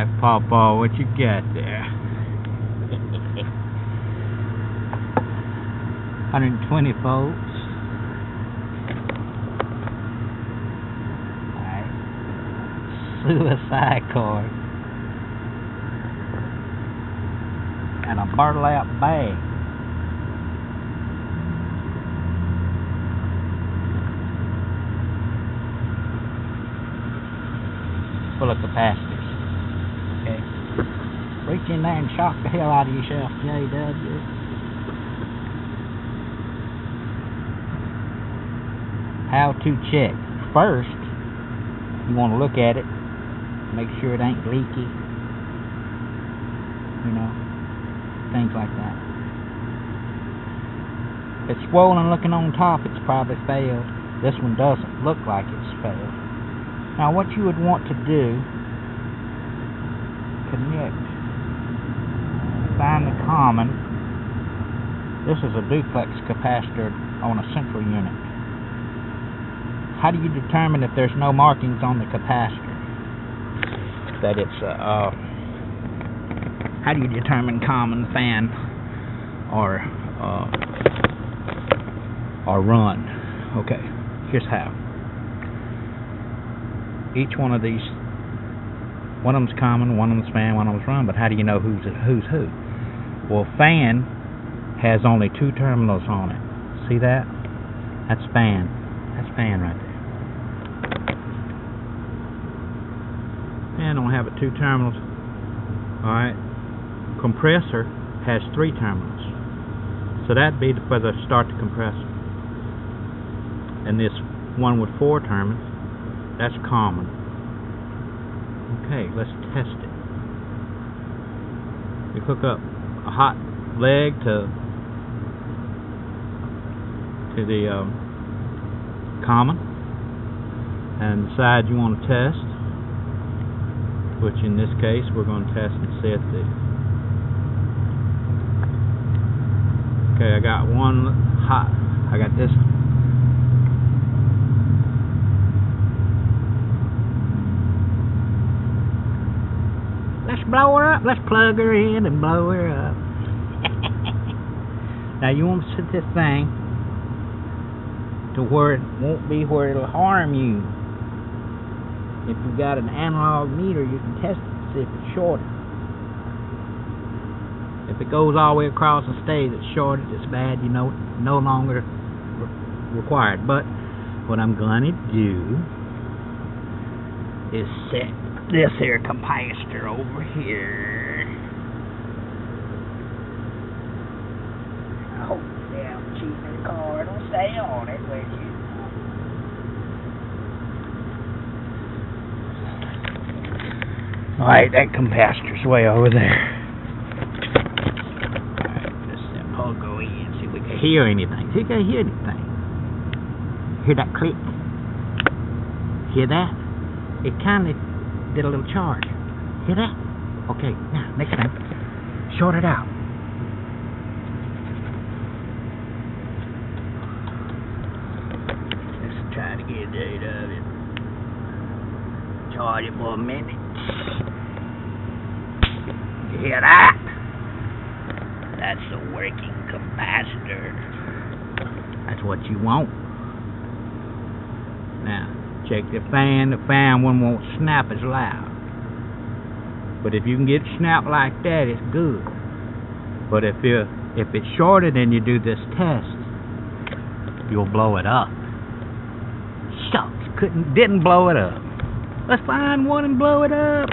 Alright, Pawpaw, what you got there? 120 volts. Alright. Suicide cord. And a burlap bag. Full of capacitors. Okay. Reach in there and shock the hell out of yourself, JW. How to check. First, you want to look at it, make sure it ain't leaky. You know, things like that. If it's swollen looking on top, it's probably failed. This one doesn't look like it's failed. Now what you would want to do, connect, find the common. This is a duplex capacitor on a central unit. How do you determine if there's no markings on the capacitor? That it's how do you determine common, fan, or run? Okay, here's how. Each one of these, one of them's common, one of them's fan, one of them's run, but how do you know who's who? Well, fan has only 2 terminals on it. See that? That's fan. That's fan right there. Fan don't have 2 terminals. Alright. Compressor has 3 terminals. So that'd be for the start the compressor. And this one with 4 terminals, that's common. Okay, let's test it. You hook up a hot leg to the common, and decide you want to test, which in this case we're going to test and set the. Okay, I got one hot. I got this. Let's blow her up. Let's plug her in and blow her up. Now you want to set this thing to where it won't be where it'll harm you. If you got an analog meter, you can test it to see if it's shorted. If it goes all the way across and stays, it's shorted, it's bad, you know, no longer required. But what I'm gonna do is set this here capacitor over here. I hope the damn cheating card will stay on it, will you? Alright, that capacitor's way over there. Alright, just I'll go in and see if we can hear anything. See if we can hear anything. Hear that click? Hear that? It kinda did a little charge. Hear that? Okay, now next time, short it out. Let's try to get rid of it. Charge it for a minute. You hear that? That's a working capacitor. That's what you want. Now, check the fan. The fan one won't snap as loud. But if you can get it snapped like that, it's good. But if it's shorted and you do this test, you'll blow it up. Shucks, didn't blow it up. Let's find one and blow it up.